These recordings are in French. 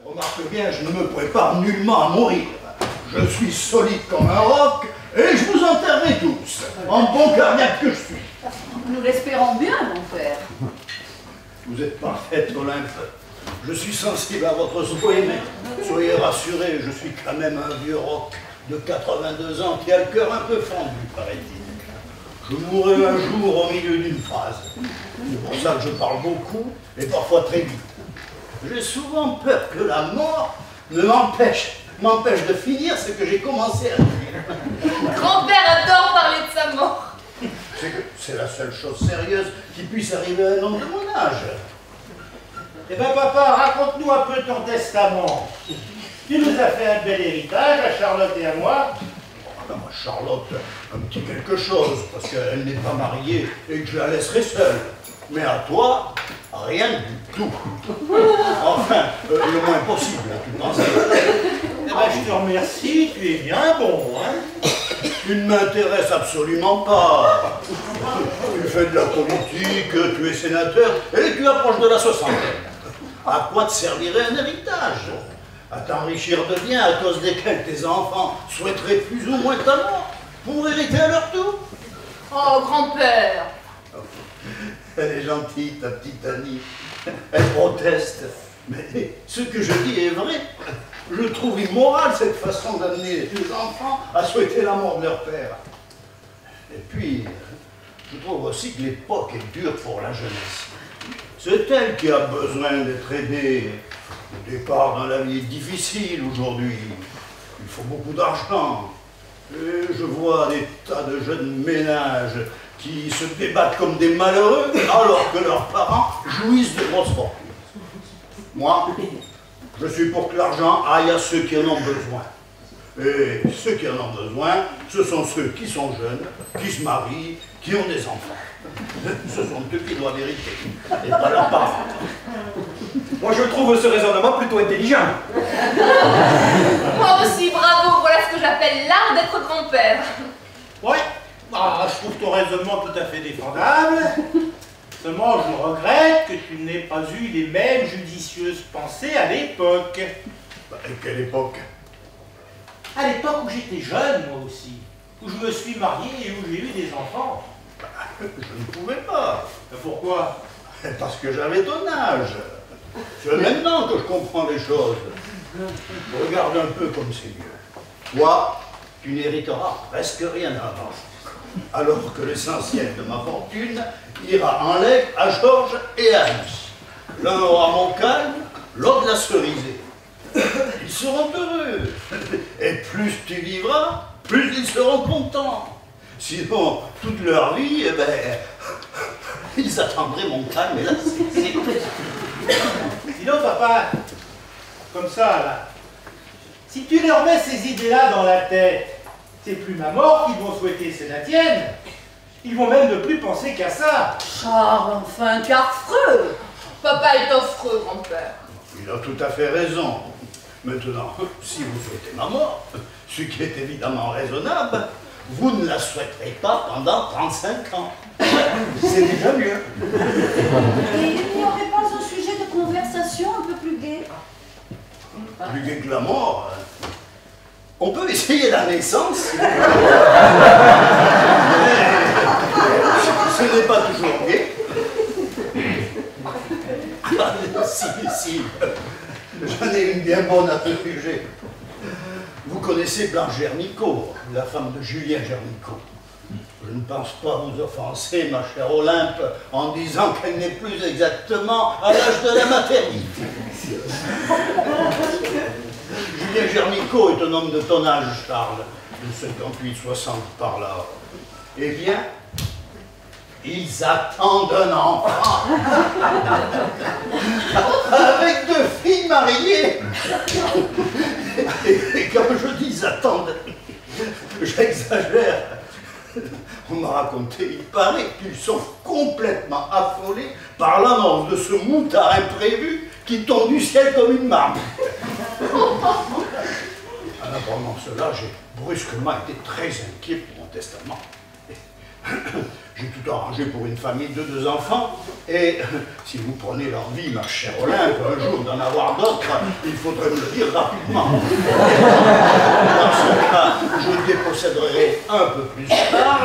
Remarque bien, je ne me prépare nullement à mourir. Je suis solide comme un roc et je vous enterrerai tous, en bon cardiaque que je suis. Nous l'espérons bien, mon père. Vous êtes parfaite, Olympe. Je suis sensible à votre souhait, mais soyez rassurés, je suis quand même un vieux roc de 82 ans qui a le cœur un peu fendu, paraît-il. Je mourrai un jour au milieu d'une phrase. C'est pour ça que je parle beaucoup et parfois très vite. J'ai souvent peur que la mort ne m'empêche de finir ce que j'ai commencé à dire. Grand-père adore parler de sa mort. C'est la seule chose sérieuse qui puisse arriver à un homme de mon âge. Eh ben papa, raconte-nous un peu ton testament. Tu nous as fait un bel héritage à Charlotte et à moi. Ah ben moi, Charlotte, un petit quelque chose, parce qu'elle n'est pas mariée et que je la laisserai seule. Mais à toi, rien du tout. Enfin, le moins possible, tu penses. Eh ben je te remercie, tu es bien bon, hein. Tu ne m'intéresses absolument pas. Tu fais de la politique, tu es sénateur et tu approches de la soixantaine. À quoi te servirait un héritage? À t'enrichir de biens à cause desquels tes enfants souhaiteraient plus ou moins ta mort pour hériter à leur tour? Oh, grand-père. Elle est gentille, ta petite Annie. Elle proteste. Mais ce que je dis est vrai. Je trouve immorale cette façon d'amener les enfants à souhaiter la mort de leur père. Et puis, je trouve aussi que l'époque est dure pour la jeunesse. C'est elle qui a besoin d'être aidée. Le départ dans la vie est difficile aujourd'hui. Il faut beaucoup d'argent. Et je vois des tas de jeunes ménages qui se débattent comme des malheureux alors que leurs parents jouissent de grosses fortunes. Moi, je suis pour que l'argent aille à ceux qui en ont besoin. Et ceux qui en ont besoin, ce sont ceux qui sont jeunes, qui se marient, qui ont des enfants. Ce sont eux qui doivent hériter, et pas leurs parents. Moi, je trouve ce raisonnement plutôt intelligent. Moi aussi, bravo, voilà ce que j'appelle l'art d'être grand-père. Ouais, je trouve ton raisonnement tout à fait défendable. Seulement, je regrette que tu n'aies pas eu les mêmes judicieuses pensées à l'époque. Et quelle époque? À l'époque où j'étais jeune, moi aussi. Où je me suis marié et où j'ai eu des enfants. Je ne pouvais pas. Pourquoi? Parce que j'avais ton âge. C'est maintenant que je comprends les choses. Regarde un peu comme c'est mieux. Toi, tu n'hériteras presque rien avant. Alors que l'essentiel de ma fortune ira en legs à Georges et à Alice. L'un aura mon calme, l'autre la cerisée. Ils seront heureux. Et plus tu vivras, plus ils seront contents. Sinon, toute leur vie, eh ben, ils attendraient mon calme et la cerisée. Sinon, papa, comme ça, là, si tu leur mets ces idées-là dans la tête, c'est plus ma mort qu'ils vont souhaiter, c'est la tienne. Ils vont même ne plus penser qu'à ça. Charles, enfin, tu es affreux. Papa est affreux, grand-père. Il a tout à fait raison. Maintenant, si vous souhaitez ma mort, ce qui est évidemment raisonnable, vous ne la souhaiterez pas pendant 35 ans. C'est déjà mieux. Et il n'y aurait pas un sujet de conversation un peu plus gai? Plus gai que la mort. On peut essayer la naissance. Ce n'est pas toujours gai. Si. J'en ai une bien bonne à ce sujet. Vous connaissez Blanche Gernicot, la femme de Julien Gernicot. Je ne pense pas vous offenser, ma chère Olympe, en disant qu'elle n'est plus exactement à l'âge de la maternité. Julien Gernicot est un homme de ton âge, Charles, de 58-60 par là. Eh bien, ils attendent un enfant. Avec 2 filles mariées. Et quand je dis ils attendent, j'exagère. On m'a raconté, il paraît qu'ils sont complètement affolés par l'annonce de ce moutard imprévu qui tombe du ciel comme une marmite. En apprenant cela, j'ai brusquement été très inquiet pour mon testament. J'ai tout arrangé pour une famille de 2 enfants, et si vous prenez l'envie, ma chère Olympe, un jour d'en avoir d'autres, il faudrait me le dire rapidement. Dans ce cas, je déposséderai un peu plus tard,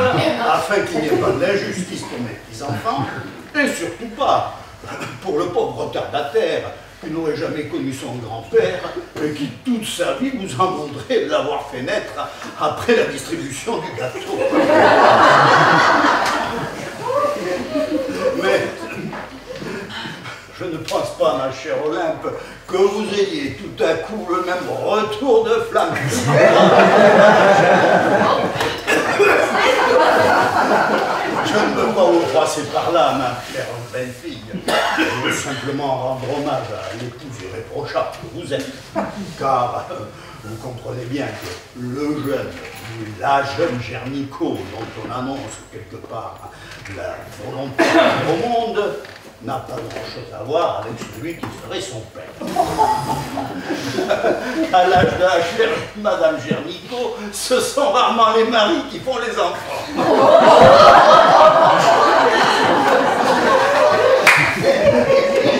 afin qu'il n'y ait pas d'injustice pour mes petits-enfants, et surtout pas pour le pauvre retardataire qui n'aurait jamais connu son grand-père et qui toute sa vie vous en voudrait de l'avoir fait naître après la distribution du gâteau. Mais je ne pense pas, ma chère Olympe, que vous ayez tout à coup le même retour de flamme. Je ne veux pas vous passer par là, ma chère belle-fille. Je veux simplement rendre hommage à l'épouse irréprochable que vous êtes. Car vous comprenez bien que le jeune, ou la jeune Gernico, dont on annonce quelque part la volonté au monde, n'a pas grand-chose à voir avec celui qui serait son père. À l'âge de la chère Madame Gernico, ce sont rarement les maris qui font les enfants.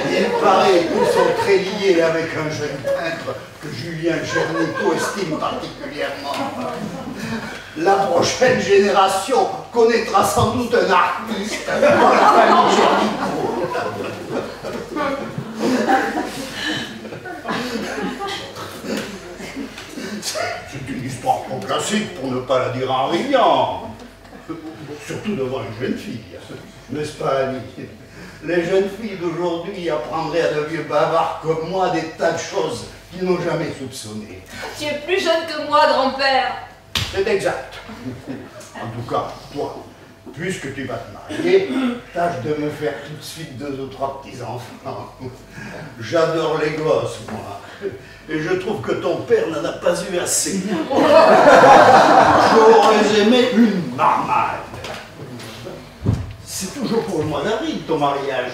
Il paraît qu'ils sont très liés avec un jeune peintre que Julien Gernico estime particulièrement. La prochaine génération connaîtra sans doute un artiste dans la famille Gernico. C'est une histoire trop classique pour ne pas la dire en riant. Surtout devant une jeune fille, n'est-ce pas, Annie? Les jeunes filles d'aujourd'hui apprendraient à de vieux bavards comme moi des tas de choses qu'ils n'ont jamais soupçonnées. Tu es plus jeune que moi, grand-père. C'est exact. En tout cas, toi, puisque tu vas te marier, tâche de me faire tout de suite 2 ou 3 petits-enfants. J'adore les gosses, moi. Et je trouve que ton père n'en a pas eu assez. J'aurais aimé une marmaille. C'est toujours pour le mois d'avril, ton mariage.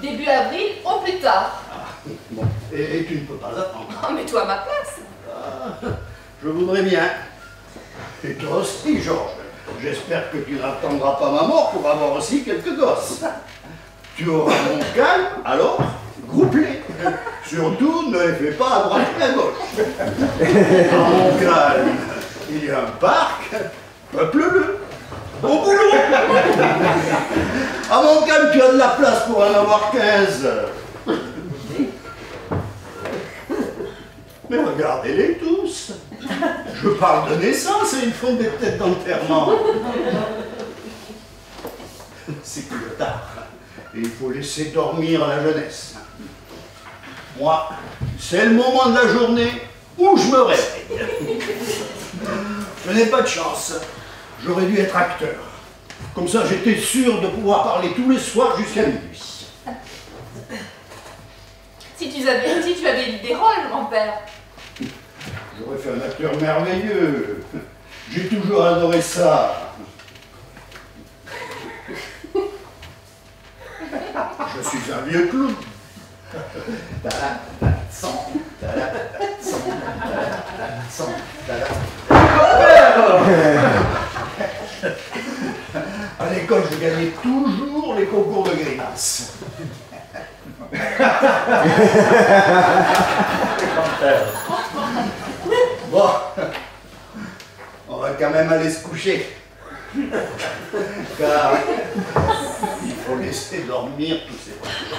Début avril, au plus tard. Ah, bon. Et tu ne peux pas attendre. Oh, mets-toi à ma place. Ah, je voudrais bien. Et toi aussi, Georges. J'espère que tu n'attendras pas ma mort pour avoir aussi quelques gosses. Tu auras mon calme, alors groupe-les. Surtout, ne les fais pas à droite et à gauche. Dans mon calme, il y a un parc, peuple-le. Au boulot. À mon calme, tu as de la place pour en avoir 15. Mais regardez-les tous. Je parle de naissance et ils font des têtes d'enterrement. C'est plus tard. Et il faut laisser dormir la jeunesse. Moi, c'est le moment de la journée où je me réveille. Je n'ai pas de chance. J'aurais dû être acteur. Comme ça, j'étais sûr de pouvoir parler tous les soirs jusqu'à minuit. Si tu avais eu des rôles, grand-père. J'aurais fait un acteur merveilleux. J'ai toujours adoré ça. Je suis un vieux clown. À l'école, je gagnais toujours les concours de grimaces. Bon, on va quand même aller se coucher. Car il faut laisser dormir tous ces gens.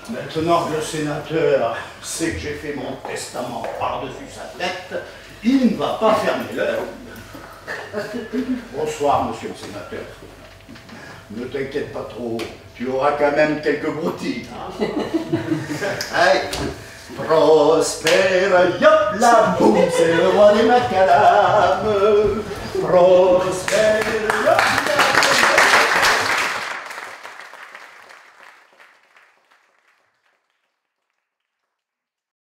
Maintenant que le sénateur sait que j'ai fait mon testament par-dessus sa tête, il ne va pas fermer l'œil. Bonsoir, monsieur le sénateur. Ne t'inquiète pas trop, tu auras quand même quelques broutilles. Hein. Hey, prospère, yop la boum, c'est le roi des macadams. Prospère.